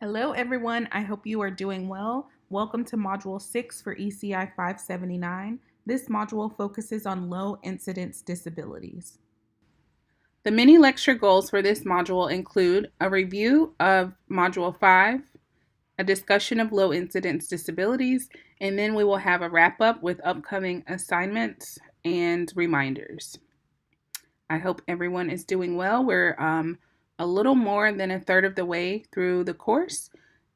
Hello, everyone. I hope you are doing well. Welcome to Module 6 for ECI 579. This module focuses on low incidence disabilities. The mini lecture goals for this module include a review of Module 5, a discussion of low incidence disabilities, and then we will have a wrap up with upcoming assignments and reminders. I hope everyone is doing well. We're a little more than a third of the way through the course,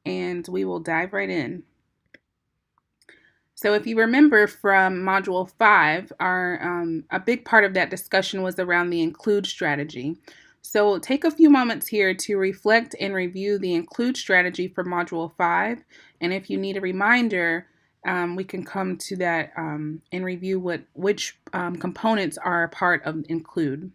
and we will dive right in. So if you remember from Module 5, a big part of that discussion was around the include strategy. So take a few moments here to reflect and review the include strategy for Module 5. And if you need a reminder, we can come to that and review which components are a part of include.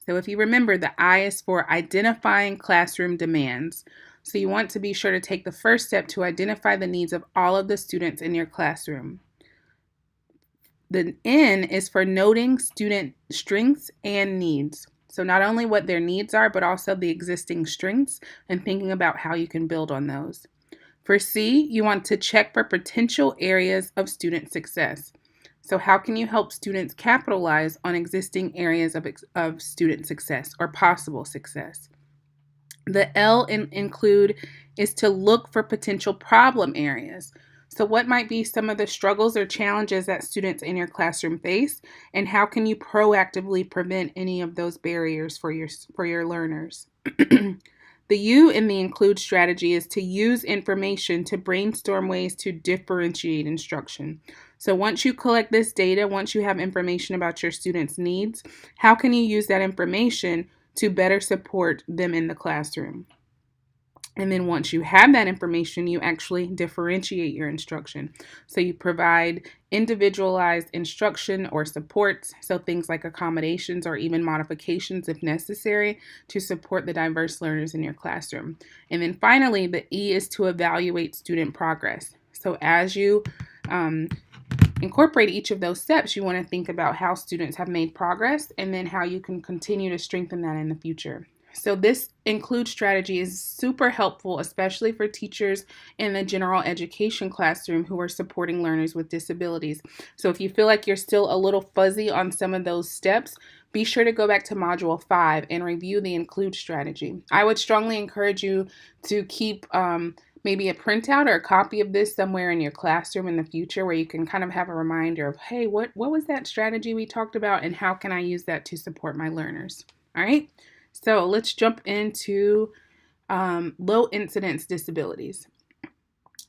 So if you remember, the I is for identifying classroom demands. So you want to be sure to take the first step to identify the needs of all of the students in your classroom. The N is for noting student strengths and needs. So not only what their needs are, but also the existing strengths and thinking about how you can build on those. For C, you want to check for potential areas of student success. So how can you help students capitalize on existing areas of student success or possible success? The L in include is to look for potential problem areas. So what might be some of the struggles or challenges that students in your classroom face, and how can you proactively prevent any of those barriers for your learners? The U in the include strategy is to use information to brainstorm ways to differentiate instruction. So once you collect this data, once you have information about your students' needs, how can you use that information to better support them in the classroom? And then once you have that information, you actually differentiate your instruction. So you provide individualized instruction or supports, so things like accommodations or even modifications if necessary to support the diverse learners in your classroom. And then finally, the E is to evaluate student progress. So as you incorporate each of those steps, you want to think about how students have made progress and then how you can continue to strengthen that in the future. So this include strategy is super helpful, especially for teachers in the general education classroom who are supporting learners with disabilities. So if you feel like you're still a little fuzzy on some of those steps, be sure to go back to Module 5 and review the include strategy. I would strongly encourage you to keep maybe a printout or a copy of this somewhere in your classroom in the future where you can kind of have a reminder of, hey, what was that strategy we talked about and how can I use that to support my learners? All right. So let's jump into low incidence disabilities.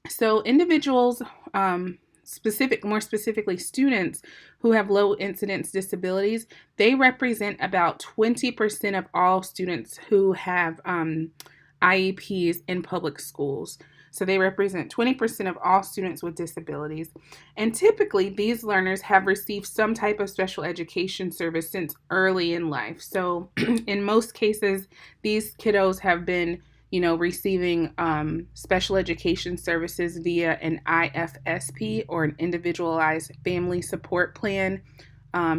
So individuals, more specifically students who have low incidence disabilities, they represent about 20% of all students who have IEPs in public schools. So they represent 20% of all students with disabilities. And typically, these learners have received some type of special education service since early in life. So in most cases, these kiddos have been, receiving special education services via an IFSP or an individualized family support plan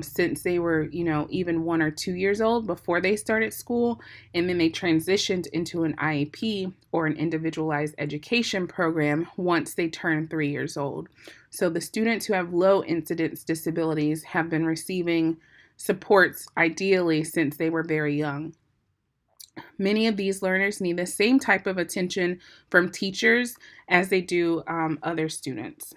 since they were, even 1 or 2 years old before they started school. And then they transitioned into an IEP or an individualized education program once they turn 3 years old. So the students who have low incidence disabilities have been receiving supports ideally since they were very young. Many of these learners need the same type of attention from teachers as they do other students.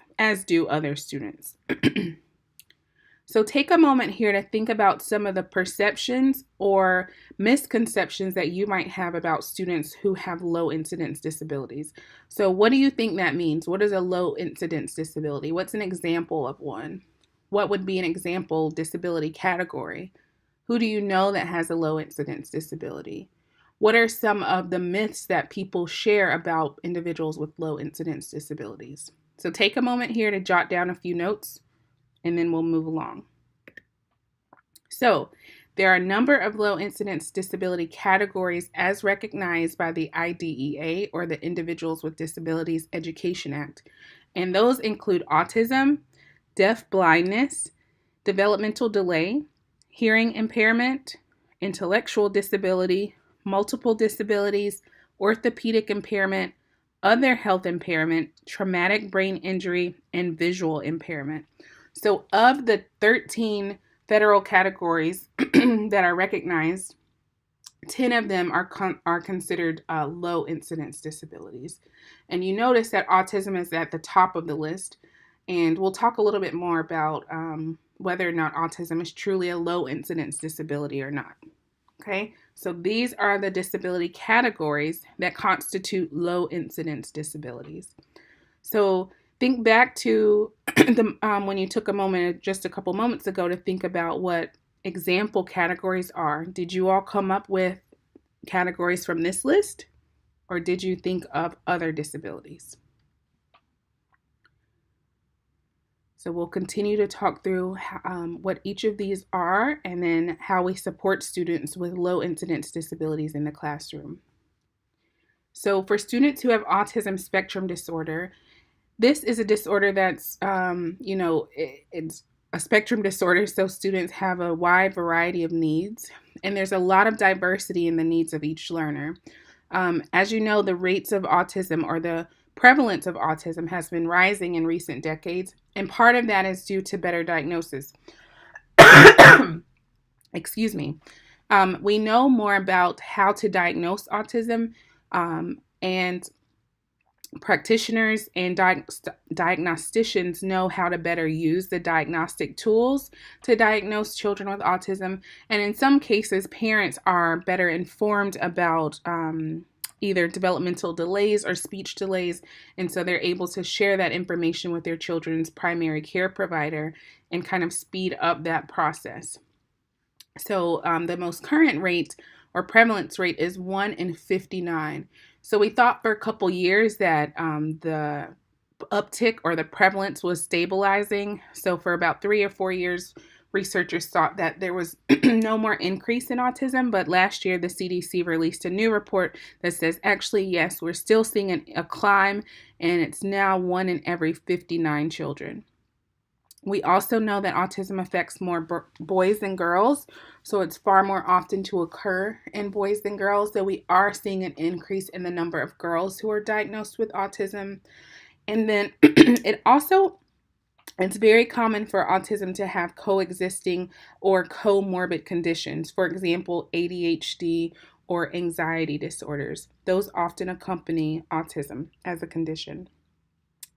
So take a moment here to think about some of the perceptions or misconceptions that you might have about students who have low incidence disabilities. So what do you think that means? What is a low incidence disability? What's an example of one? What would be an example disability category? Who do you know that has a low incidence disability? What are some of the myths that people share about individuals with low incidence disabilities? So take a moment here to jot down a few notes and then we'll move along. So there are a number of low incidence disability categories as recognized by the IDEA or the Individuals with Disabilities Education Act. And those include autism, deaf blindness, developmental delay, hearing impairment, intellectual disability, multiple disabilities, orthopedic impairment, other health impairment, traumatic brain injury, and visual impairment. So, of the 13 federal categories that are recognized, 10 of them are considered low incidence disabilities. And you notice that autism is at the top of the list. And we'll talk a little bit more about whether or not autism is truly a low incidence disability or not. Okay, so these are the disability categories that constitute low incidence disabilities. So think back to when you took a moment just a couple moments ago to think about what example categories are. Did you all come up with categories from this list, or did you think of other disabilities? So we'll continue to talk through what each of these are and then how we support students with low incidence disabilities in the classroom. So for students who have autism spectrum disorder, this is a disorder that's, it's a spectrum disorder, so students have a wide variety of needs, and there's a lot of diversity in the needs of each learner. As you know, the rates of autism or the prevalence of autism has been rising in recent decades, and part of that is due to better diagnosis. Excuse me. We know more about how to diagnose autism, and practitioners and diagnosticians know how to better use the diagnostic tools to diagnose children with autism. And in some cases, parents are better informed about either developmental delays or speech delays. And so they're able to share that information with their children's primary care provider and kind of speed up that process. So the most current rate or prevalence rate is 1 in 59. So we thought for a couple years that the uptick or the prevalence was stabilizing. So for about 3 or 4 years, researchers thought that there was no more increase in autism. But last year, the CDC released a new report that says, actually, yes, we're still seeing a climb, and it's now 1 in every 59 children. We also know that autism affects more boys than girls, so it's far more often to occur in boys than girls. So we are seeing an increase in the number of girls who are diagnosed with autism. And then it's very common for autism to have coexisting or comorbid conditions. For example, ADHD or anxiety disorders. Those often accompany autism as a condition.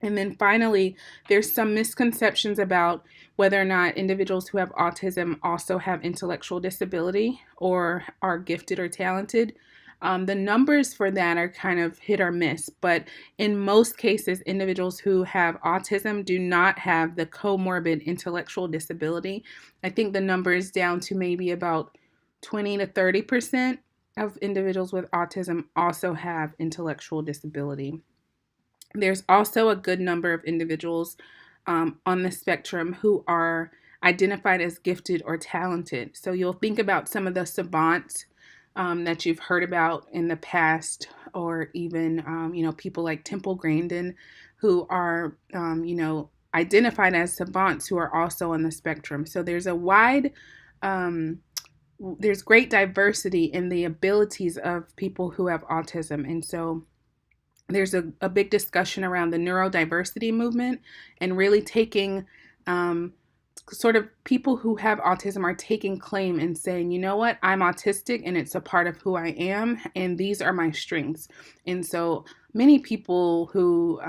And then finally, there's some misconceptions about whether or not individuals who have autism also have intellectual disability or are gifted or talented. The numbers for that are kind of hit or miss, but in most cases, individuals who have autism do not have the comorbid intellectual disability. I think the number is down to maybe about 20 to 30% of individuals with autism also have intellectual disability. There's also a good number of individuals on the spectrum who are identified as gifted or talented. So you'll think about some of the savants that you've heard about in the past, or even, people like Temple Grandin, who are, identified as savants who are also on the spectrum. So there's there's great diversity in the abilities of people who have autism. And so there's a big discussion around the neurodiversity movement and really taking sort of people who have autism are taking claim and saying, you know what, I'm autistic and it's a part of who I am, and these are my strengths. And so many people who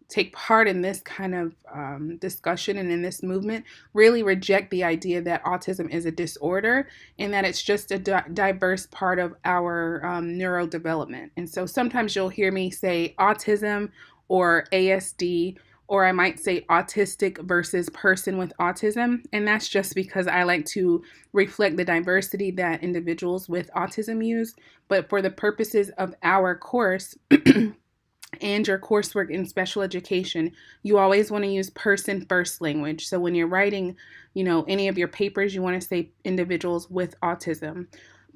take part in this kind of discussion and in this movement really reject the idea that autism is a disorder and that it's just a diverse part of our neurodevelopment. And so sometimes you'll hear me say autism or ASD, or I might say autistic versus person with autism. And that's just because I like to reflect the diversity that individuals with autism use. But for the purposes of our course and your coursework in special education, you always want to use person first language. So when you're writing, any of your papers, you want to say individuals with autism.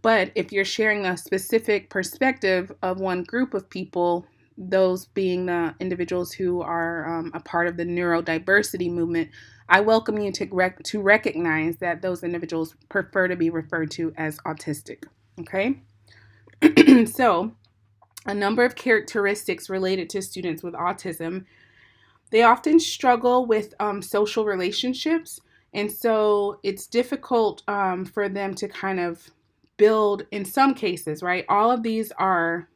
But if you're sharing a specific perspective of one group of people, those being the individuals who are a part of the neurodiversity movement, I welcome you to recognize that those individuals prefer to be referred to as autistic. Okay? So A number of characteristics related to students with autism. They often struggle with social relationships, and so it's difficult for them to kind of build, in some cases, right? All of these are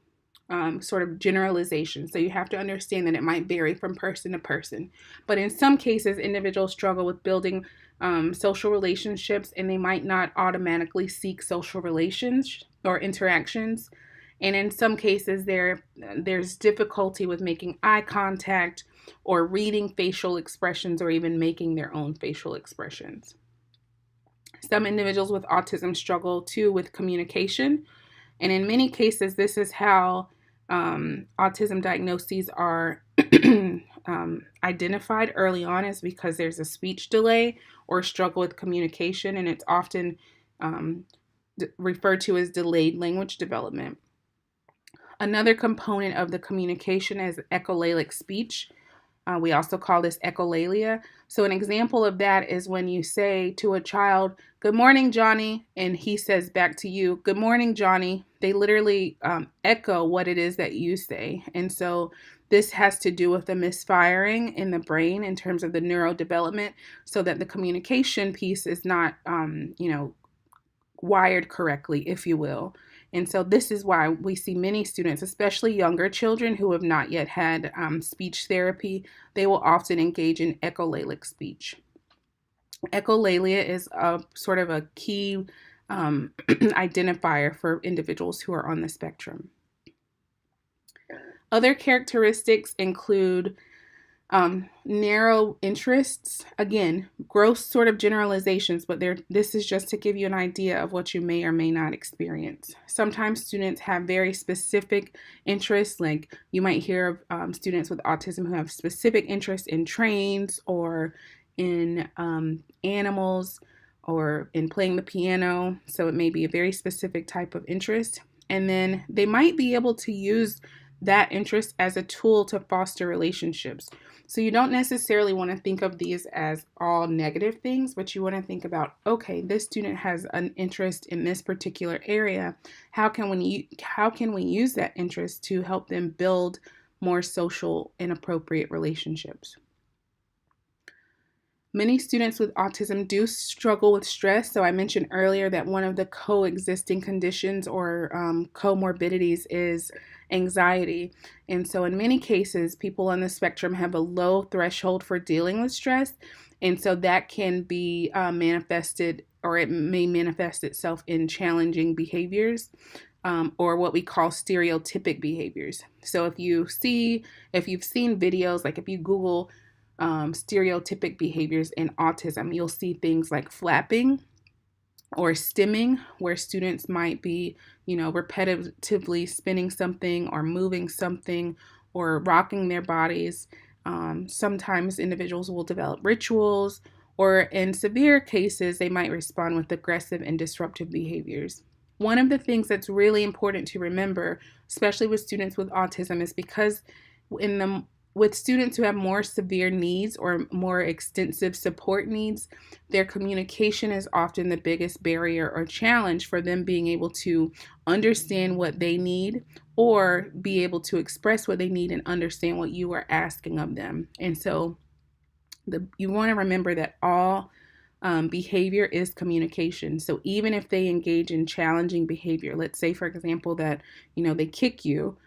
sort of generalizations, so you have to understand that it might vary from person to person. But in some cases, individuals struggle with building social relationships, and they might not automatically seek social relations or interactions. And in some cases, there's difficulty with making eye contact or reading facial expressions or even making their own facial expressions. Some individuals with autism struggle too with communication. And in many cases, this is how autism diagnoses are identified early on, is because there's a speech delay or struggle with communication, and it's often referred to as delayed language development. Another component of the communication is echolalic speech. We also call this echolalia. So an example of that is when you say to a child, "Good morning, Johnny," and he says back to you, "Good morning, Johnny." They literally echo what it is that you say. And so this has to do with the misfiring in the brain in terms of the neurodevelopment, so that the communication piece is not, wired correctly, if you will. And so this is why we see many students, especially younger children who have not yet had speech therapy, they will often engage in echolalic speech. Echolalia is a sort of a key identifier for individuals who are on the spectrum. Other characteristics include narrow interests. Again, gross sort of generalizations, but this is just to give you an idea of what you may or may not experience. Sometimes students have very specific interests, like you might hear of students with autism who have specific interests in trains or in animals or in playing the piano. So it may be a very specific type of interest. And then they might be able to use that interest as a tool to foster relationships. So you don't necessarily want to think of these as all negative things, but you want to think about, okay, this student has an interest in this particular area. How can we use that interest to help them build more social and appropriate relationships? Many students with autism do struggle with stress. So I mentioned earlier that one of the coexisting conditions or comorbidities is anxiety. And so in many cases, people on the spectrum have a low threshold for dealing with stress. And so that can be manifested, or it may manifest itself in challenging behaviors, or what we call stereotypic behaviors. So if you've seen videos, like if you Google stereotypic behaviors in autism, you'll see things like flapping or stimming, where students might be, repetitively spinning something or moving something or rocking their bodies. Sometimes individuals will develop rituals, or in severe cases, they might respond with aggressive and disruptive behaviors. One of the things that's really important to remember, especially with students with autism, is because with students who have more severe needs or more extensive support needs, their communication is often the biggest barrier or challenge for them being able to understand what they need, or be able to express what they need and understand what you are asking of them. And so you want to remember that all behavior is communication. So even if they engage in challenging behavior, let's say, for example, that they kick you,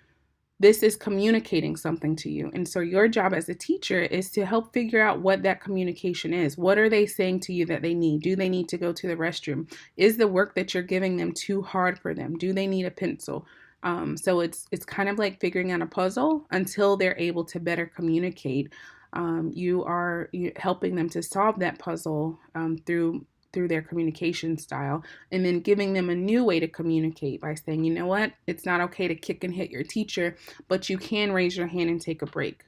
this is communicating something to you. And so your job as a teacher is to help figure out what that communication is. What are they saying to you that they need? Do they need to go to the restroom? Is the work that you're giving them too hard for them? Do they need a pencil? So it's kind of like figuring out a puzzle until they're able to better communicate. You are helping them to solve that puzzle through their communication style, and then giving them a new way to communicate by saying, you know what, it's not okay to kick and hit your teacher, but you can raise your hand and take a break.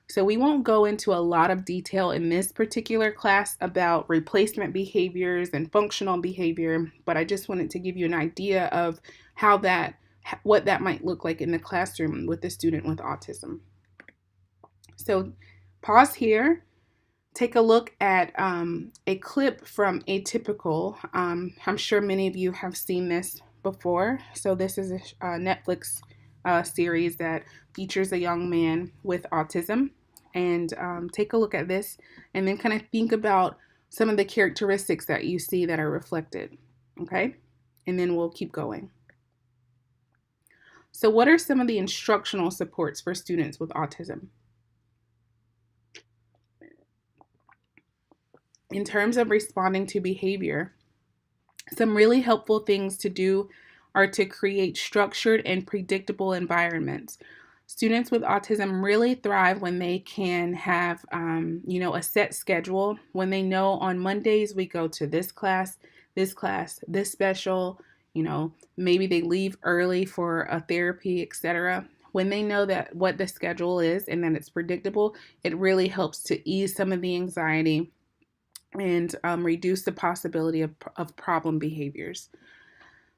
So we won't go into a lot of detail in this particular class about replacement behaviors and functional behavior, but I just wanted to give you an idea of what that might look like in the classroom with a student with autism. So pause here. Take a look at a clip from Atypical. I'm sure many of you have seen this before. So this is a Netflix series that features a young man with autism. And take a look at this and then kind of think about some of the characteristics that you see that are reflected. Okay? And then we'll keep going. So, what are some of the instructional supports for students with autism? In terms of responding to behavior, some really helpful things to do are to create structured and predictable environments. Students with autism really thrive when they can have, a set schedule. When they know on Mondays we go to this class, this special, maybe they leave early for a therapy, etc. When they know that what the schedule is and that it's predictable, it really helps to ease some of the anxiety and reduce the possibility of problem behaviors.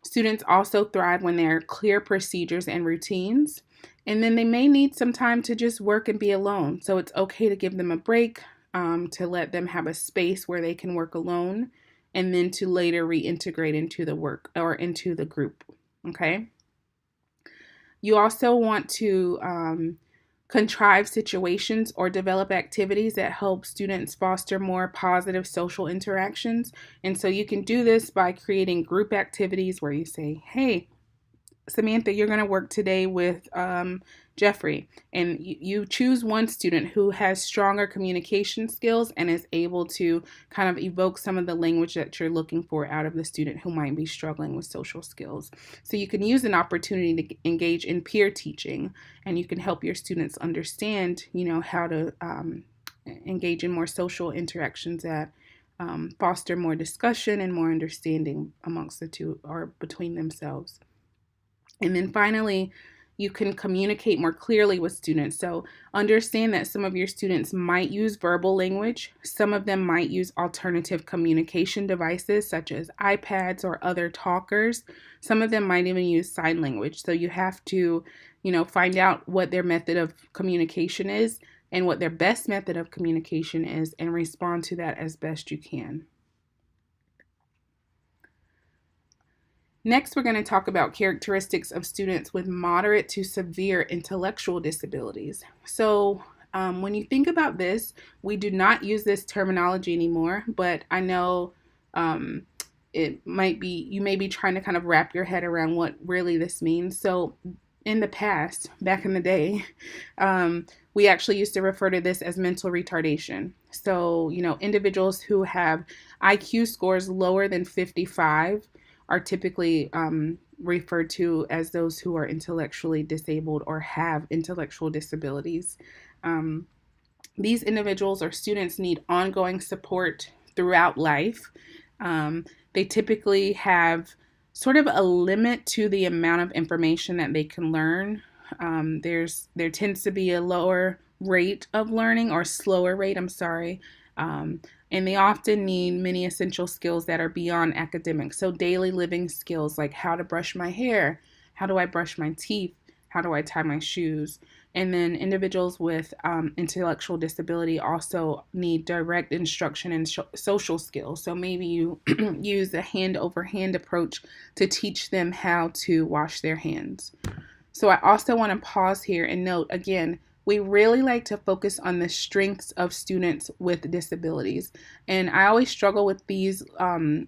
Students also thrive when there are clear procedures and routines, and then they may need some time to just work and be alone. So it's okay to give them a break, to let them have a space where they can work alone, and then to later reintegrate into the work or into the group. Okay. You also want to contrive situations or develop activities that help students foster more positive social interactions. And so you can do this by creating group activities where you say, hey, Samantha, you're going to work today with Jeffrey. And you choose one student who has stronger communication skills and is able to kind of evoke some of the language that you're looking for out of the student who might be struggling with social skills. So you can use an opportunity to engage in peer teaching, and you can help your students understand, how to engage in more social interactions that foster more discussion and more understanding amongst the two or between themselves. And then finally, you can communicate more clearly with students. So understand that some of your students might use verbal language. Some of them might use alternative communication devices such as iPads or other talkers. Some of them might even use sign language. So you have to, find out what their method of communication is and what their best method of communication is and respond to that as best you can. Next, we're going to talk about characteristics of students with moderate to severe intellectual disabilities. So when you think about this, we do not use this terminology anymore, but I know you may be trying to kind of wrap your head around what really this means. So in the past, back in the day, we actually used to refer to this as mental retardation. So, individuals who have IQ scores lower than 55 are typically referred to as those who are intellectually disabled or have intellectual disabilities. These individuals or students need ongoing support throughout life. They typically have sort of a limit to the amount of information that they can learn. There tends to be a lower rate of learning or slower rate, and they often need many essential skills that are beyond academics. So daily living skills like how to brush my hair, how do I brush my teeth, how do I tie my shoes. And then individuals with intellectual disability also need direct instruction in social skills. So maybe you use a hand-over-hand approach to teach them how to wash their hands. So I also want to pause here and note, again, we really like to focus on the strengths of students with disabilities. And I always struggle with these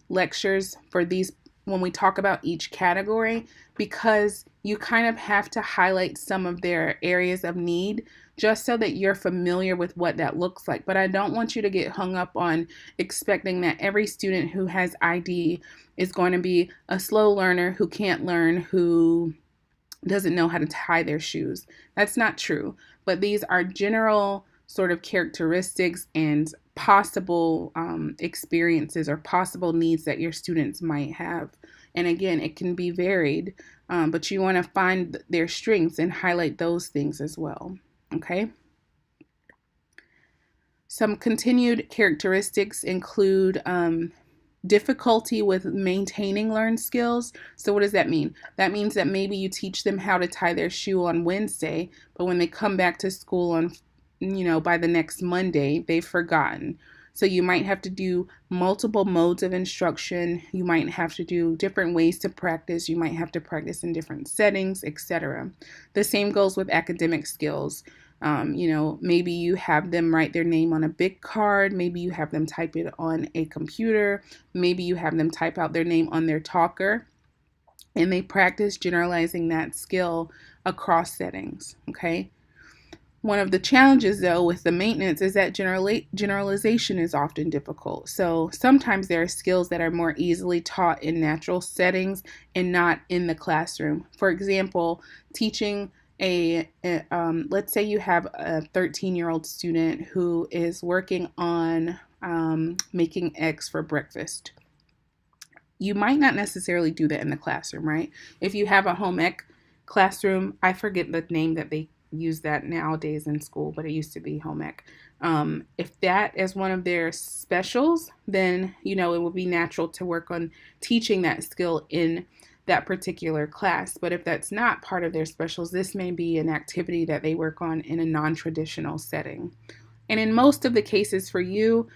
lectures for these when we talk about each category, because you kind of have to highlight some of their areas of need just so that you're familiar with what that looks like. But I don't want you to get hung up on expecting that every student who has ID is going to be a slow learner who can't learn, who doesn't know how to tie their shoes. That's not true. But these are general sort of characteristics and possible experiences or possible needs that your students might have. And again, it can be varied, but you want to find their strengths and highlight those things as well. Okay. Some continued characteristics include difficulty with maintaining learned skills. So what does that mean? That means that maybe you teach them how to tie their shoe on Wednesday, but when they come back to school on, by the next Monday, they've forgotten. So you might have to do multiple modes of instruction. You might have to do different ways to practice. You might have to practice in different settings, etc. The same goes with academic skills. Maybe you have them write their name on a big card. Maybe you have them type it on a computer. Maybe you have them type out their name on their talker. And they practice generalizing that skill across settings, okay? One of the challenges, though, with the maintenance is that generalization is often difficult. So sometimes there are skills that are more easily taught in natural settings and not in the classroom. For example, teaching let's say you have a 13-year-old student who is working on making eggs for breakfast. You might not necessarily do that in the classroom, right? If you have a home ec classroom, I forget the name that they use that nowadays in school, but it used to be home ec. If that is one of their specials, then, it would be natural to work on teaching that skill in that particular class. But if that's not part of their specials, this may be an activity that they work on in a non-traditional setting. And in most of the cases for you,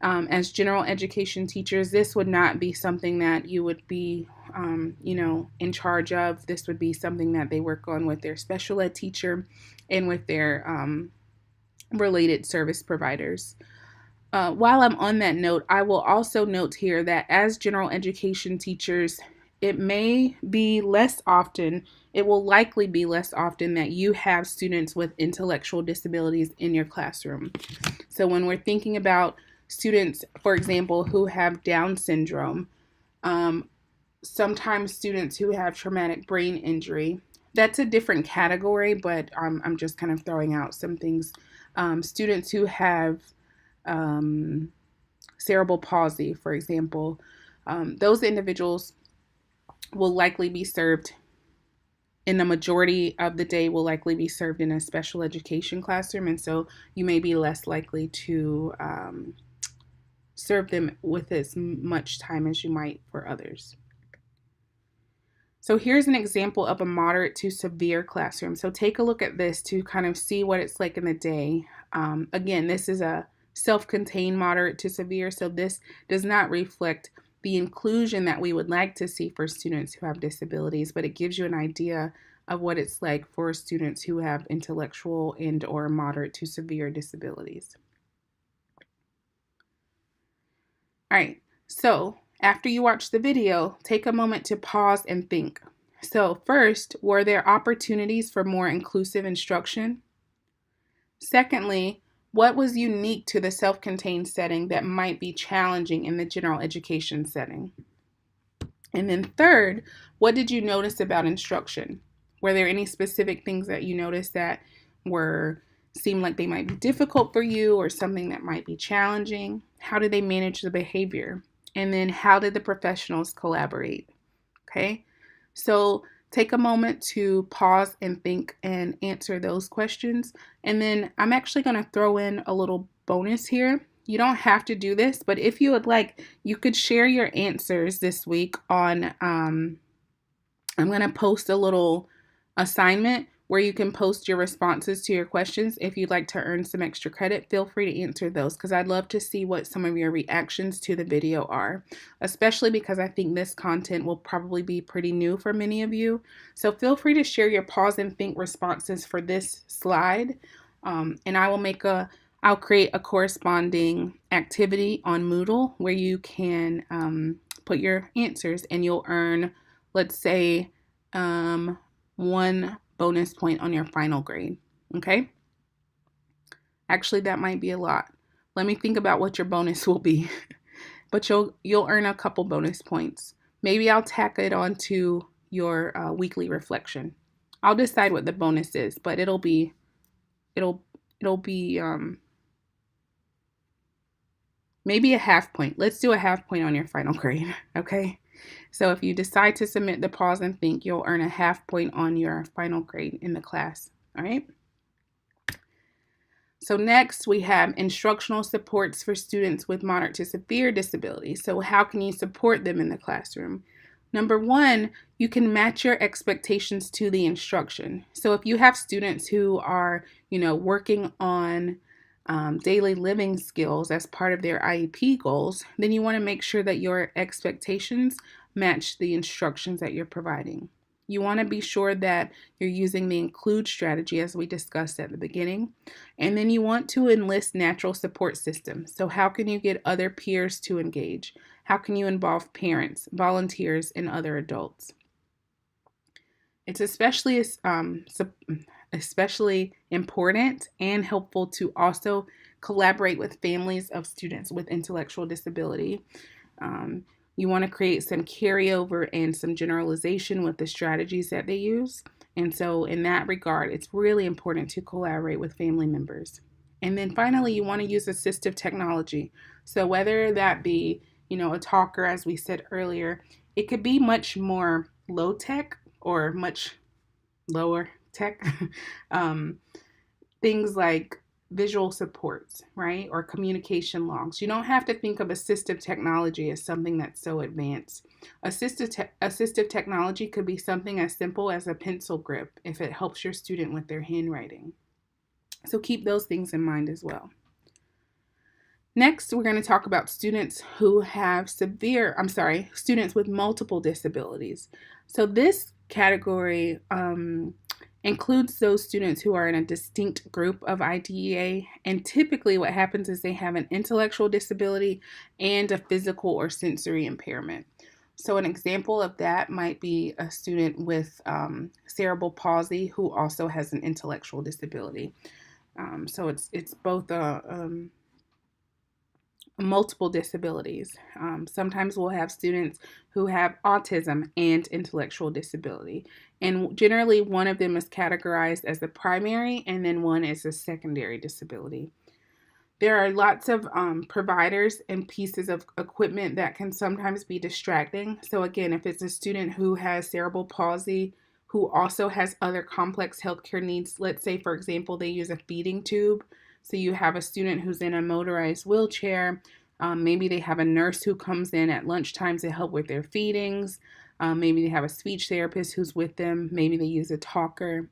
as general education teachers, this would not be something that you would be, in charge of. This would be something that they work on with their special ed teacher and with their related service providers. While I'm on that note, I will also note here that as general education teachers, it may be less often, it will likely be less often that you have students with intellectual disabilities in your classroom. So when we're thinking about students, for example, who have Down syndrome, sometimes students who have traumatic brain injury, that's a different category, but I'm just kind of throwing out some things. Students who have cerebral palsy, for example, those individuals will likely be served in the majority of the day will likely be served in a special education classroom. And so you may be less likely to serve them with as much time as you might for others. So here's an example of a moderate to severe classroom. So take a look at this to kind of see what it's like in the day. Again, this is a self-contained moderate to severe, so this does not reflect the inclusion that we would like to see for students who have disabilities, but it gives you an idea of what it's like for students who have intellectual and or moderate to severe disabilities. All right, so after you watch the video, take a moment to pause and think. So first, were there opportunities for more inclusive instruction? Secondly, what was unique to the self-contained setting that might be challenging in the general education setting? And then third, what did you notice about instruction? Were there any specific things that you noticed that seemed like they might be difficult for you or something that might be challenging? How did they manage the behavior? And then how did the professionals collaborate? Okay, so take a moment to pause and think and answer those questions. And then I'm actually going to throw in a little bonus here. You don't have to do this, but if you would like, you could share your answers this week on, I'm going to post a little assignment where you can post your responses to your questions. If you'd like to earn some extra credit, feel free to answer those because I'd love to see what some of your reactions to the video are, especially because I think this content will probably be pretty new for many of you. So feel free to share your pause and think responses for this slide, and I'll create a corresponding activity on Moodle where you can put your answers and you'll earn, let's say, 1 bonus point on your final grade, okay? Actually, that might be a lot. Let me think about what your bonus will be. But you'll earn a couple bonus points. Maybe I'll tack it onto your weekly reflection. I'll decide what the bonus is, but it'll be maybe a half point. Let's do a half point on your final grade, okay? So if you decide to submit the pause and think, you'll earn a half point on your final grade in the class, all right? So next we have instructional supports for students with moderate to severe disabilities. So how can you support them in the classroom? Number one, you can match your expectations to the instruction. So if you have students who are, working on daily living skills as part of their IEP goals, then you want to make sure that your expectations match the instructions that you're providing. You want to be sure that you're using the include strategy as we discussed at the beginning. And then you want to enlist natural support systems. So, how can you get other peers to engage? How can you involve parents, volunteers, and other adults? It's especially important and helpful to also collaborate with families of students with intellectual disability. Um, you want to create some carryover and some generalization with the strategies that they use. And so, in that regard, it's really important to collaborate with family members. And then finally, you want to use assistive technology. So, whether that be, a talker, as we said earlier, it could be much more low tech or much lower tech. um, Things like visual supports, right? Or communication logs. You don't have to think of assistive technology as something that's so advanced. Assistive technology could be something as simple as a pencil grip if it helps your student with their handwriting. So keep those things in mind as well. Next, we're going to talk about students who have students with multiple disabilities. So this category includes those students who are in a distinct group of IDEA, and typically what happens is they have an intellectual disability and a physical or sensory impairment. So an example of that might be a student with cerebral palsy who also has an intellectual disability. So it's both multiple disabilities. Sometimes we'll have students who have autism and intellectual disability. And generally, one of them is categorized as the primary, and then one is a secondary disability. There are lots of providers and pieces of equipment that can sometimes be distracting. So, again, if it's a student who has cerebral palsy, who also has other complex healthcare needs, let's say, for example, they use a feeding tube. So you have a student who's in a motorized wheelchair. Maybe they have a nurse who comes in at lunchtime to help with their feedings. Maybe they have a speech therapist who's with them. Maybe they use a talker.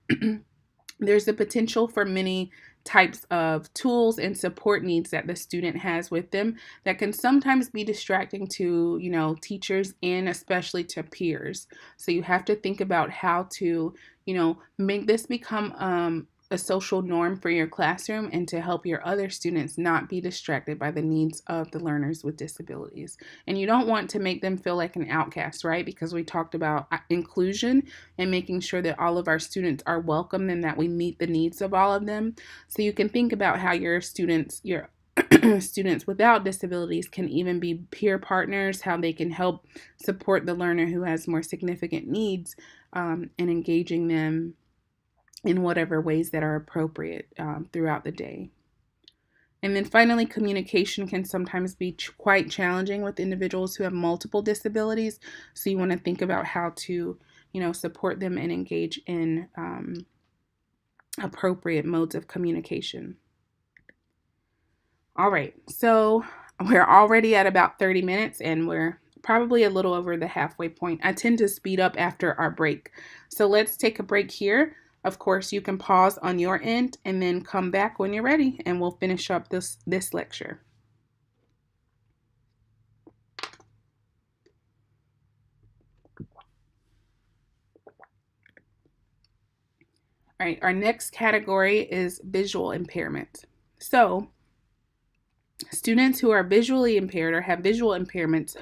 There's a potential for many types of tools and support needs that the student has with them that can sometimes be distracting to, teachers and especially to peers. So you have to think about how to, make this become a social norm for your classroom and to help your other students not be distracted by the needs of the learners with disabilities. And you don't want to make them feel like an outcast, right? Because we talked about inclusion and making sure that all of our students are welcome and that we meet the needs of all of them. So you can think about how your students without disabilities can even be peer partners, how they can help support the learner who has more significant needs, and engaging them in whatever ways that are appropriate throughout the day. And then finally, communication can sometimes be quite challenging with individuals who have multiple disabilities. So you want to think about how to, support them and engage in appropriate modes of communication. All right, so we're already at about 30 minutes and we're probably a little over the halfway point. I tend to speed up after our break. So let's take a break here. Of course, you can pause on your end and then come back when you're ready and we'll finish up this lecture. All right, our next category is visual impairment. So, students who are visually impaired or have visual impairments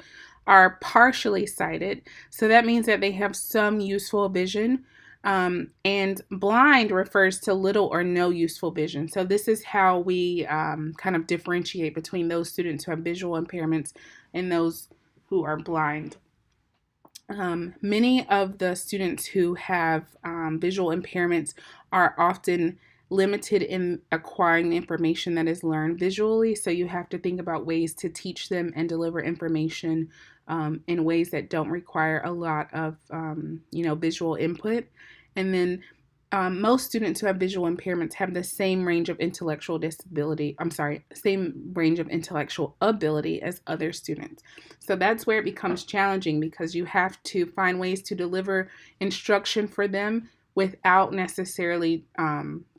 are partially sighted. So that means that they have some useful vision. And blind refers to little or no useful vision. So this is how we kind of differentiate between those students who have visual impairments and those who are blind. Many of the students who have visual impairments are often limited in acquiring the information that is learned visually. So you have to think about ways to teach them and deliver information in ways that don't require a lot of, visual input. And then most students who have visual impairments have the same range of intellectual ability as other students. So that's where it becomes challenging because you have to find ways to deliver instruction for them without necessarily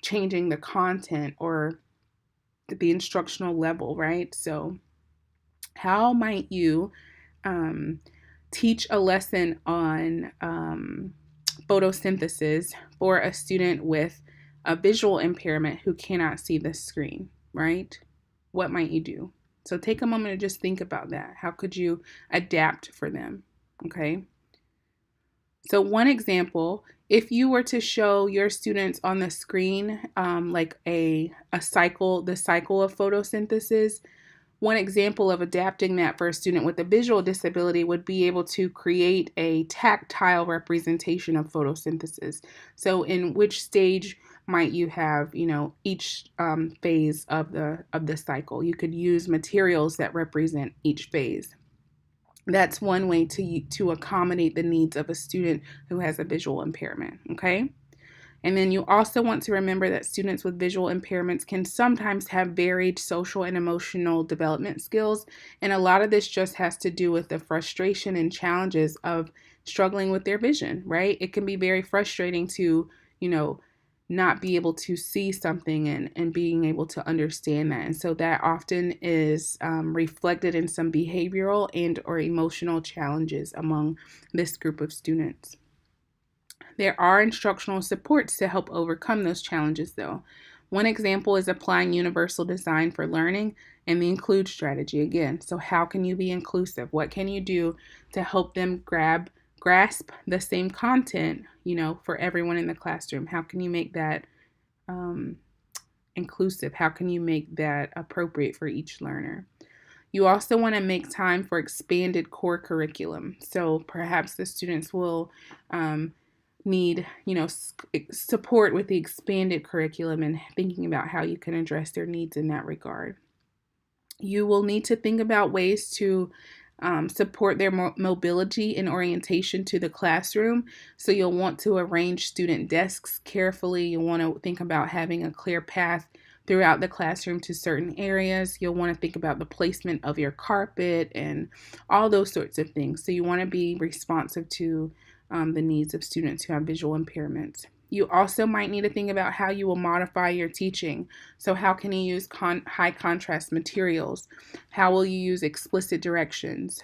changing the content or the instructional level, right? So how might you um, teach a lesson on photosynthesis for a student with a visual impairment who cannot see the screen, right? What might you do? So take a moment to just think about that. How could you adapt for them? Okay. So one example, if you were to show your students on the screen like a cycle, the cycle of photosynthesis, one example of adapting that for a student with a visual disability would be able to create a tactile representation of photosynthesis. So in which stage might you have, each phase of the cycle? You could use materials that represent each phase. That's one way to accommodate the needs of a student who has a visual impairment, okay? And then you also want to remember that students with visual impairments can sometimes have varied social and emotional development skills. And a lot of this just has to do with the frustration and challenges of struggling with their vision, right? It can be very frustrating to, not be able to see something and being able to understand that. And so that often is reflected in some behavioral and or emotional challenges among this group of students. There are instructional supports to help overcome those challenges, though. One example is applying universal design for learning and the include strategy again. So how can you be inclusive? What can you do to help them grasp the same content, for everyone in the classroom? How can you make that inclusive? How can you make that appropriate for each learner? You also want to make time for expanded core curriculum. So perhaps the students will need, support with the expanded curriculum and thinking about how you can address their needs in that regard. You will need to think about ways to support their mobility and orientation to the classroom. So you'll want to arrange student desks carefully. You'll want to think about having a clear path throughout the classroom to certain areas. You'll want to think about the placement of your carpet and all those sorts of things. So you want to be responsive to the needs of students who have visual impairments. You also might need to think about how you will modify your teaching. So how can you use high contrast materials? How will you use explicit directions?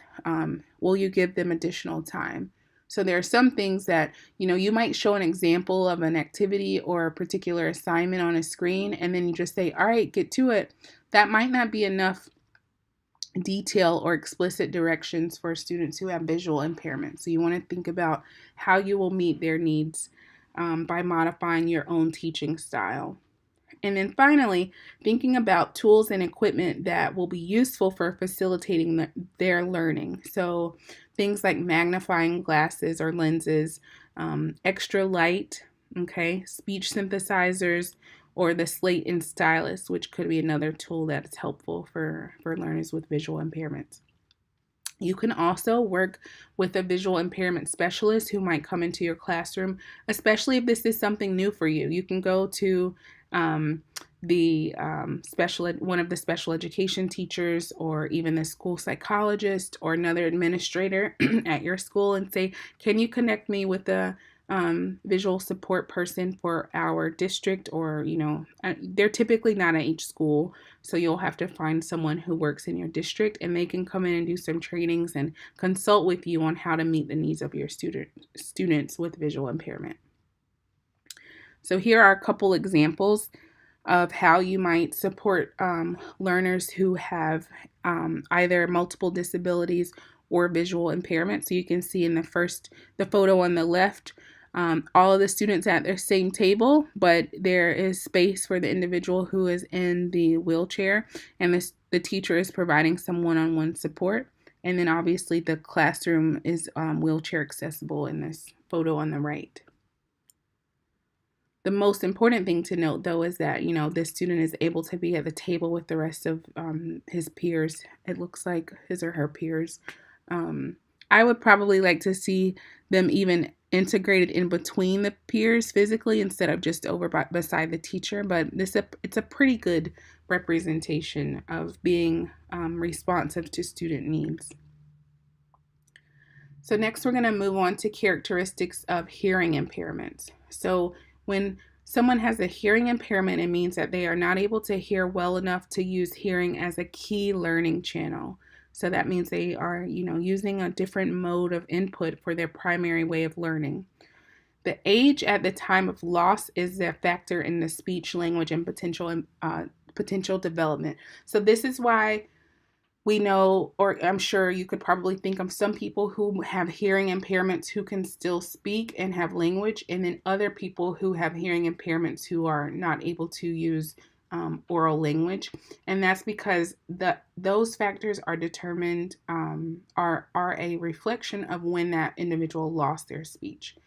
Will you give them additional time? So there are some things that, you might show an example of an activity or a particular assignment on a screen, and then you just say, all right, get to it. That might not be enough detail or explicit directions for students who have visual impairment. So you want to think about how you will meet their needs by modifying your own teaching style. And then finally, thinking about tools and equipment that will be useful for facilitating their learning. So things like magnifying glasses or lenses, extra light, okay, speech synthesizers, or the slate and stylus, which could be another tool that's helpful for learners with visual impairments. You can also work with a visual impairment specialist who might come into your classroom, especially if this is something new for you. You can go to one of the special education teachers or even the school psychologist or another administrator at your school and say, can you connect me with a visual support person for our district? Or, they're typically not at each school, so you'll have to find someone who works in your district, and they can come in and do some trainings and consult with you on how to meet the needs of your students with visual impairment. So here are a couple examples of how you might support learners who have either multiple disabilities or visual impairment. So you can see in the photo on the left, all of the students at their same table, but there is space for the individual who is in the wheelchair, and the teacher is providing some one-on-one support. And then obviously the classroom is wheelchair accessible in this photo on the right. The most important thing to note, though, is that, this student is able to be at the table with the rest of his peers. It looks like his or her peers. I would probably like to see them even integrated in between the peers physically instead of just over beside the teacher. But it's a pretty good representation of being responsive to student needs. So next we're going to move on to characteristics of hearing impairments. So when Someone has a hearing impairment, it means that they are not able to hear well enough to use hearing as a key learning channel. So that means they are, using a different mode of input for their primary way of learning. The age at the time of loss is a factor in the speech, language, and potential development. So this is why we know, or I'm sure you could probably think of some people who have hearing impairments who can still speak and have language, and then other people who have hearing impairments who are not able to use oral language. And that's because those factors are determined, are a reflection of when that individual lost their speech,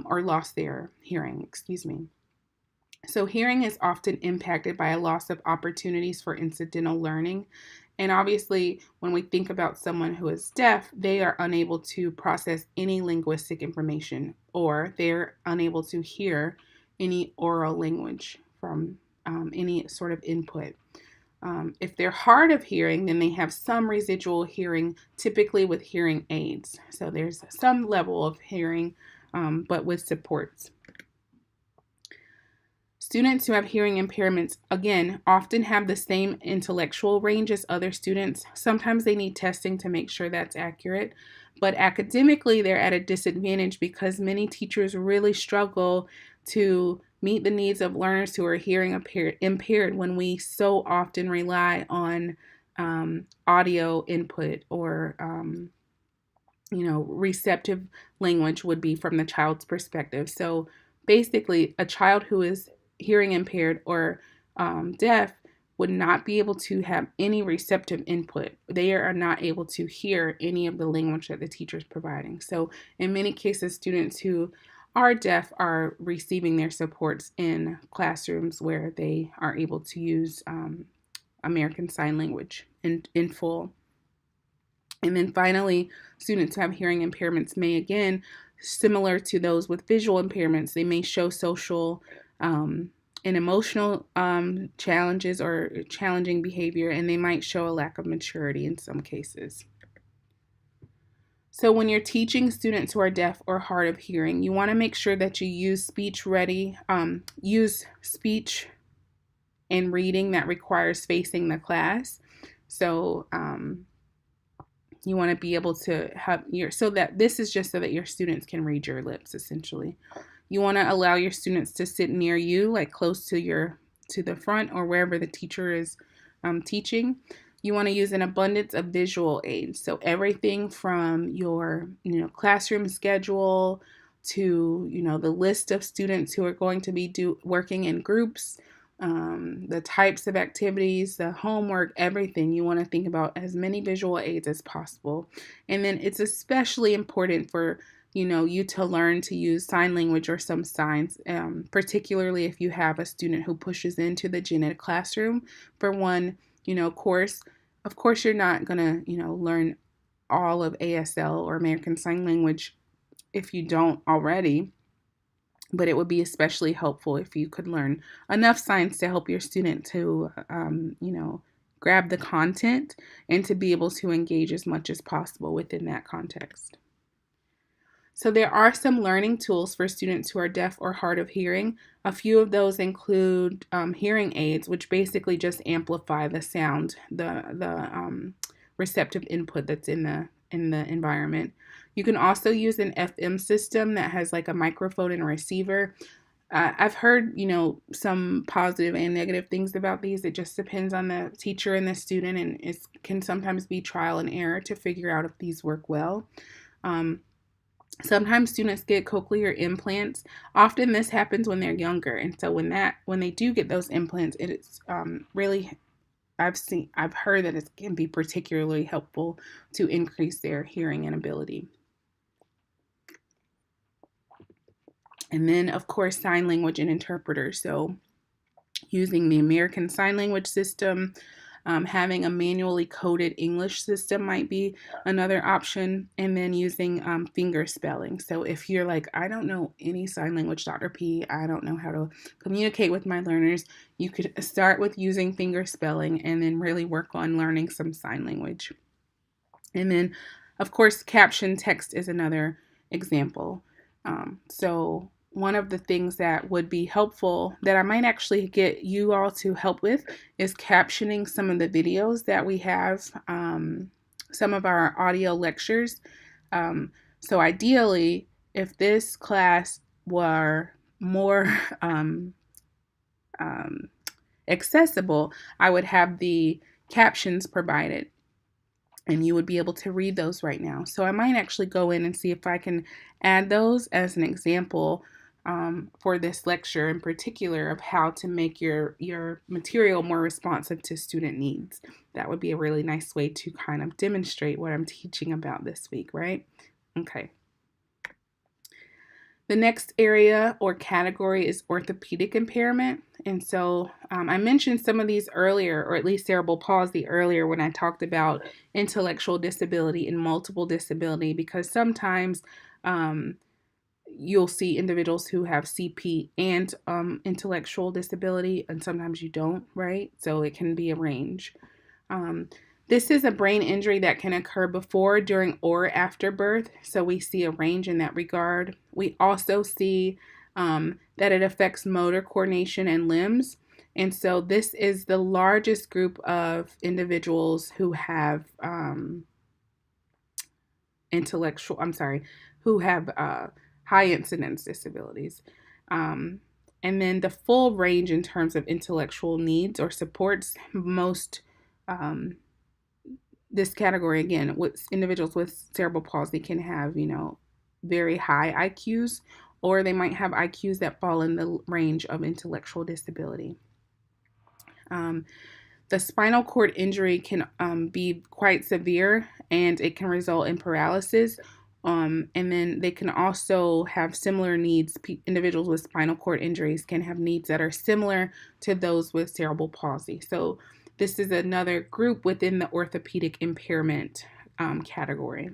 or lost their hearing, excuse me. So, hearing is often impacted by a loss of opportunities for incidental learning. And obviously, when we think about someone who is deaf, they are unable to process any linguistic information, or they're unable to hear any oral language from any sort of input. If they're hard of hearing, then they have some residual hearing, typically with hearing aids. So there's some level of hearing, but with supports. Students who have hearing impairments, again, often have the same intellectual range as other students. Sometimes they need testing to make sure that's accurate, but academically they're at a disadvantage because many teachers really struggle to meet the needs of learners who are hearing impaired when we so often rely on audio input, or receptive language would be from the child's perspective. So basically, a child who is hearing impaired or deaf would not be able to have any receptive input. They are not able to hear any of the language that the teacher is providing. So in many cases, students who are deaf are receiving their supports in classrooms where they are able to use American Sign Language in full. And then finally, students who have hearing impairments may, again, similar to those with visual impairments, they may show social and emotional challenges or challenging behavior, and they might show a lack of maturity in some cases. So when you're teaching students who are deaf or hard of hearing, you want to make sure that you use speech and reading that requires facing the class. So you want to be able to have so that this is just so that your students can read your lips, essentially. You want to allow your students to sit near you, like close to the front or wherever the teacher is teaching. You want to use an abundance of visual aids. So everything from your classroom schedule to the list of students who are going to be working in groups, the types of activities, the homework, everything. You want to think about as many visual aids as possible. And then it's especially important for you to learn to use sign language or some signs, particularly if you have a student who pushes into the gen ed classroom for one course. Of course, you're not going to learn all of ASL or American Sign Language if you don't already. But it would be especially helpful if you could learn enough signs to help your student to, grab the content and to be able to engage as much as possible within that context. So there are some learning tools for students who are deaf or hard of hearing. A few of those include hearing aids, which basically just amplify the sound, the receptive input that's in the environment. You can also use an FM system that has like a microphone and a receiver. I've heard, some positive and negative things about these. It just depends on the teacher and the student, and it can sometimes be trial and error to figure out if these work well. Sometimes students get cochlear implants. Often this happens when they're younger, and so when they do get those implants, it is really, I've heard that it can be particularly helpful to increase their hearing and ability. And then, of course, sign language and interpreters. So using the American Sign Language system, having a manually coded English system might be another option, and then using finger spelling. So if you're like, I don't know any sign language, Dr. P, I don't know how to communicate with my learners, you could start with using finger spelling and then really work on learning some sign language. And then, of course, caption text is another example. So one of the things that would be helpful that I might actually get you all to help with is captioning some of the videos that we have, some of our audio lectures. So ideally, if this class were more accessible, I would have the captions provided and you would be able to read those right now. So I might actually go in and see if I can add those as an example for this lecture in particular of how to make your material more responsive to student needs. That would be a really nice way to kind of demonstrate what I'm teaching about this week, right? Okay. The next area or category is orthopedic impairment. And so I mentioned some of these earlier, or at least cerebral palsy earlier when I talked about intellectual disability and multiple disability, because sometimes you'll see individuals who have CP and intellectual disability, and sometimes you don't, right? So it can be a range. This is a brain injury that can occur before, during, or after birth. So we see a range in that regard. We also see that it affects motor coordination and limbs. And so this is the largest group of individuals who have high incidence disabilities. And then the full range in terms of intellectual needs or supports most this category, again, with individuals with cerebral palsy can have, very high IQs, or they might have IQs that fall in the range of intellectual disability. The spinal cord injury can be quite severe, and it can result in paralysis. And then they can also have similar needs. Individuals with spinal cord injuries can have needs that are similar to those with cerebral palsy. So this is another group within the orthopedic impairment category.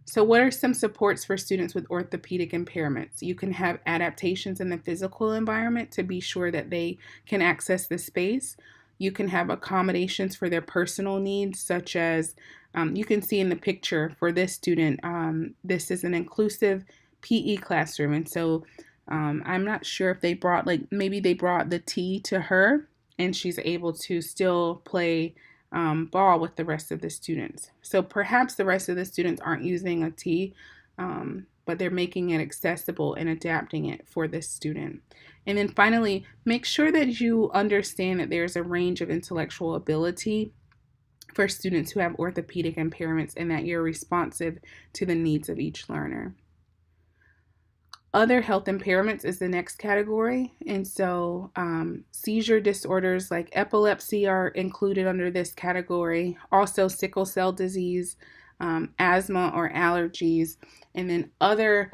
So what are some supports for students with orthopedic impairments? You can have adaptations in the physical environment to be sure that they can access the space. You can have accommodations for their personal needs, such as you can see in the picture for this student, this is an inclusive PE classroom. And so I'm not sure if they brought, maybe they brought the tea to her and she's able to still play ball with the rest of the students. So perhaps the rest of the students aren't using a tea, but they're making it accessible and adapting it for this student. And then finally, make sure that you understand that there's a range of intellectual ability for students who have orthopedic impairments and that you're responsive to the needs of each learner. Other health impairments is the next category. And so seizure disorders like epilepsy are included under this category. Also sickle cell disease, asthma or allergies, and then other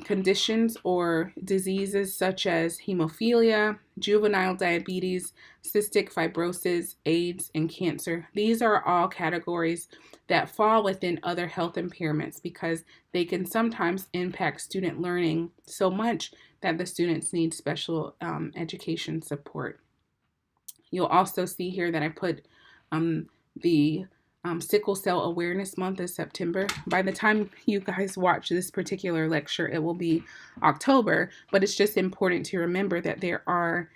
conditions or diseases such as hemophilia, juvenile diabetes, cystic fibrosis, AIDS, and cancer. These are all categories that fall within other health impairments because they can sometimes impact student learning so much that the students need special education support. You'll also see here that I put the Sickle Cell Awareness Month is September. By the time you guys watch this particular lecture, it will be October, but it's just important to remember that there are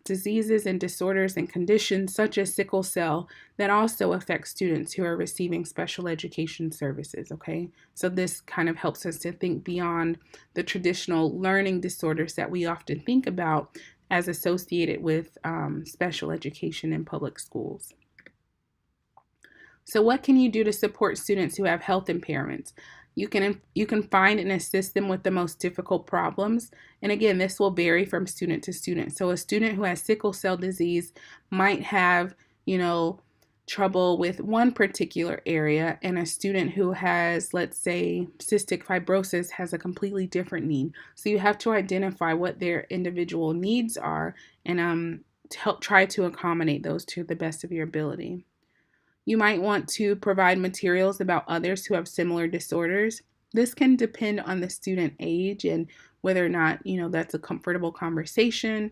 diseases and disorders and conditions such as sickle cell that also affect students who are receiving special education services, okay? So this kind of helps us to think beyond the traditional learning disorders that we often think about as associated with special education in public schools. So what can you do to support students who have health impairments? You can find and assist them with the most difficult problems. And again, this will vary from student to student. So a student who has sickle cell disease might have, trouble with one particular area, and a student who has, let's say, cystic fibrosis has a completely different need. So you have to identify what their individual needs are and help try to accommodate those to the best of your ability. You might want to provide materials about others who have similar disorders. This can depend on the student age and whether or not, that's a comfortable conversation.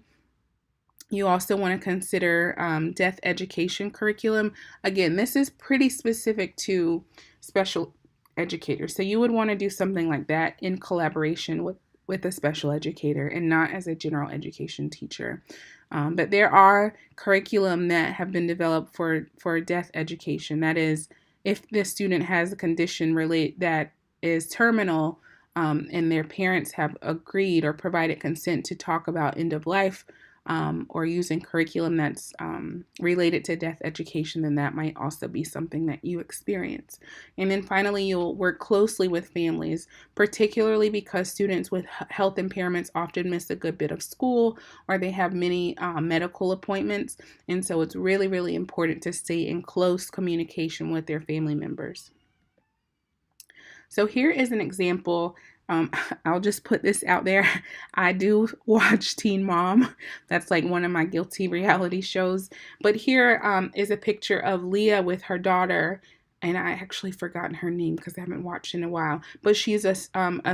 You also want to consider deaf education curriculum. Again, this is pretty specific to special educators. So you would want to do something like that in collaboration with a special educator and not as a general education teacher. But there are curriculum that have been developed for deaf education. That is, if the student has a condition that is terminal, and their parents have agreed or provided consent to talk about end of life, or using curriculum that's related to deaf education, then that might also be something that you experience. And then finally, you'll work closely with families, particularly because students with health impairments often miss a good bit of school, or they have many medical appointments. And so it's really, really important to stay in close communication with their family members. So here is an example. I'll just put this out there. I do watch Teen Mom. That's like one of my guilty reality shows. But here is a picture of Leah with her daughter. And I actually forgotten her name because I haven't watched in a while. But she's a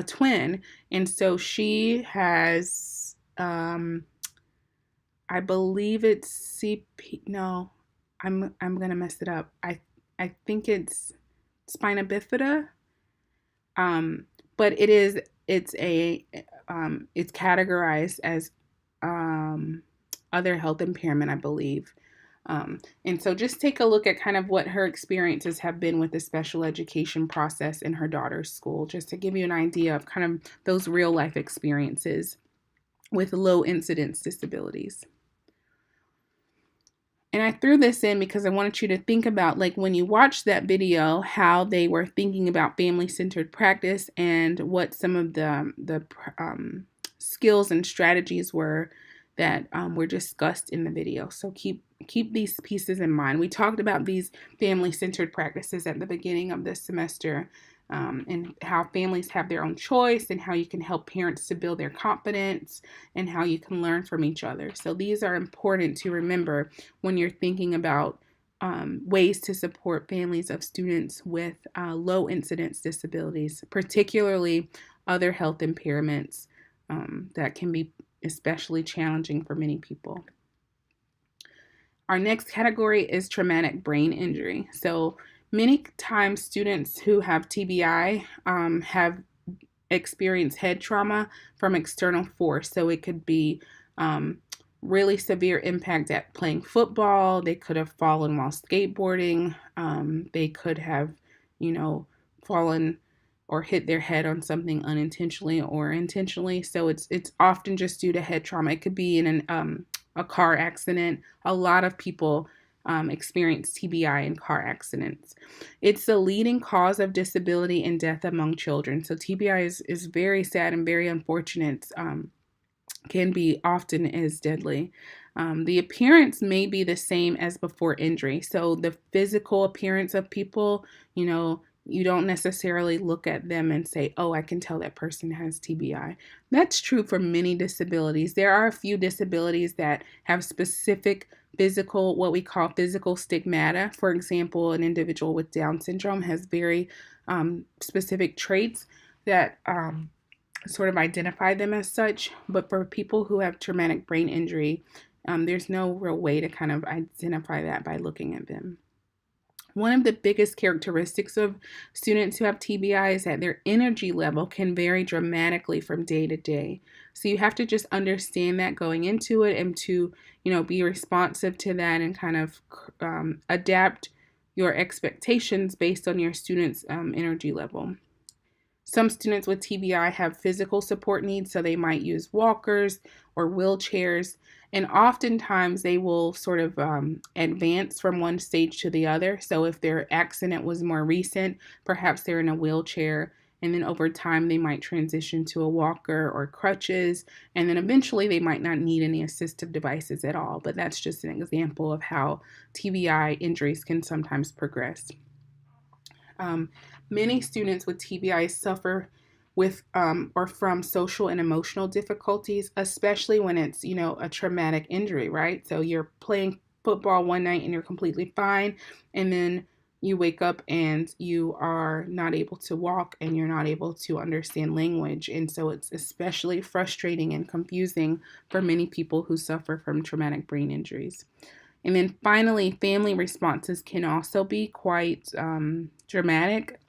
twin. And so she has, I believe it's CP. No, I'm going to mess it up. I think it's spina bifida. But it's categorized as other health impairment, I believe. And so just take a look at kind of what her experiences have been with the special education process in her daughter's school, just to give you an idea of kind of those real life experiences with low incidence disabilities. And I threw this in because I wanted you to think about, like, when you watch that video, how they were thinking about family-centered practice and what some of the skills and strategies were that were discussed in the video. So keep these pieces in mind. We talked about these family-centered practices at the beginning of this semester, and how families have their own choice, and how you can help parents to build their confidence, and how you can learn from each other. So these are important to remember when you're thinking about ways to support families of students with low incidence disabilities, particularly other health impairments that can be especially challenging for many people. Our next category is traumatic brain injury. So many times students who have TBI have experienced head trauma from external force. So it could be really severe impact at playing football. They could have fallen while skateboarding. They could have, fallen or hit their head on something unintentionally or intentionally. So it's often just due to head trauma. It could be in a car accident. A lot of people experience TBI in car accidents. It's the leading cause of disability and death among children. So TBI is very sad and very unfortunate. Can be often as deadly. The appearance may be the same as before injury. So the physical appearance of people, you don't necessarily look at them and say, oh, I can tell that person has TBI. That's true for many disabilities. There are a few disabilities that have specific physical, what we call physical stigmata. For example, an individual with Down syndrome has very specific traits that sort of identify them as such. But for people who have traumatic brain injury, there's no real way to kind of identify that by looking at them. One of the biggest characteristics of students who have TBI is that their energy level can vary dramatically from day to day. So you have to just understand that going into it, and to, be responsive to that, and kind of adapt your expectations based on your students' energy level. Some students with TBI have physical support needs, so they might use walkers or wheelchairs, and oftentimes they will sort of advance from one stage to the other. So if their accident was more recent, perhaps they're in a wheelchair, and then over time they might transition to a walker or crutches, and then eventually they might not need any assistive devices at all. But that's just an example of how TBI injuries can sometimes progress. Many students with TBI suffer with or from social and emotional difficulties, especially when it's, a traumatic injury, right? So you're playing football one night and you're completely fine, and then you wake up and you are not able to walk, and you're not able to understand language. And so it's especially frustrating and confusing for many people who suffer from traumatic brain injuries. And then finally, family responses can also be quite dramatic,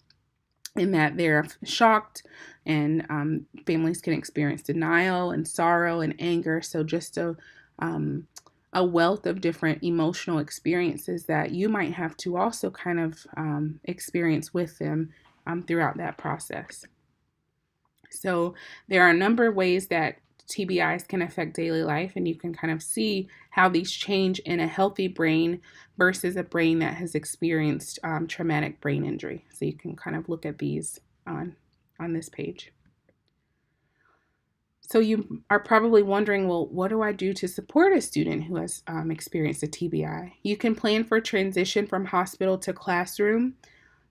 in that they're shocked, and families can experience denial and sorrow and anger. So just a wealth of different emotional experiences that you might have to also kind of experience with them throughout that process. So there are a number of ways that TBIs can affect daily life, and you can kind of see how these change in a healthy brain versus a brain that has experienced traumatic brain injury. So you can kind of look at these on this page. So you are probably wondering, well, what do I do to support a student who has experienced a TBI? You can plan for transition from hospital to classroom.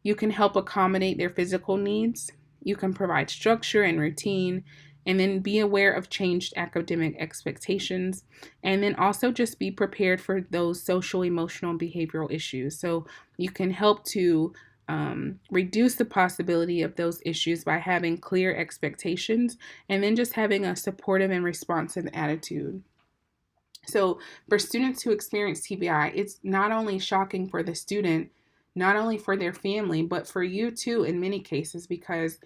You can help accommodate their physical needs. You can provide structure and routine, and then be aware of changed academic expectations, and then also just be prepared for those social, emotional, and behavioral issues. So you can help to reduce the possibility of those issues by having clear expectations and then just having a supportive and responsive attitude. So for students who experience TBI, it's not only shocking for the student, not only for their family, but for you too in many cases, because,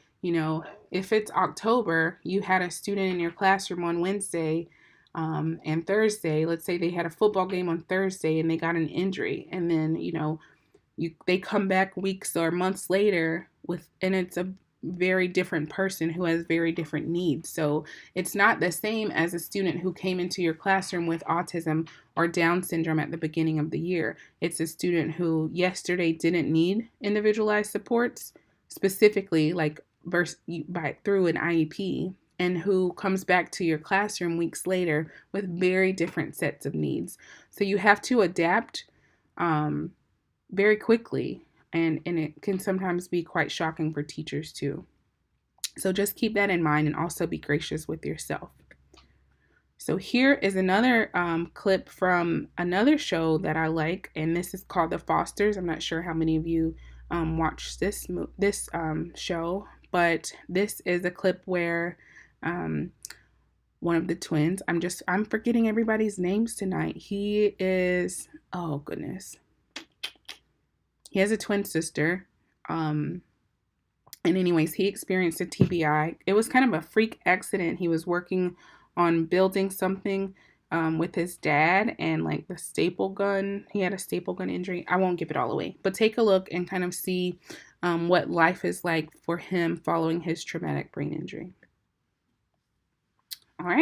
if it's October, you had a student in your classroom on Wednesday and Thursday, let's say they had a football game on Thursday and they got an injury, and then, they come back weeks or months later and it's a very different person who has very different needs. So it's not the same as a student who came into your classroom with autism or Down syndrome at the beginning of the year. It's a student who yesterday didn't need individualized supports, specifically like through an IEP, and who comes back to your classroom weeks later with very different sets of needs. So you have to adapt very quickly, and it can sometimes be quite shocking for teachers too. So just keep that in mind and also be gracious with yourself. So here is another clip from another show that I like, and this is called The Fosters. I'm not sure how many of you watched this show, but this is a clip where one of the twins, I'm forgetting everybody's names tonight. He is, oh goodness. He has a twin sister. And anyways, he experienced a TBI. It was kind of a freak accident. He was working on building something with his dad, and like the staple gun, he had a staple gun injury. I won't give it all away, but take a look and kind of see what life is like for him following his traumatic brain injury. All right.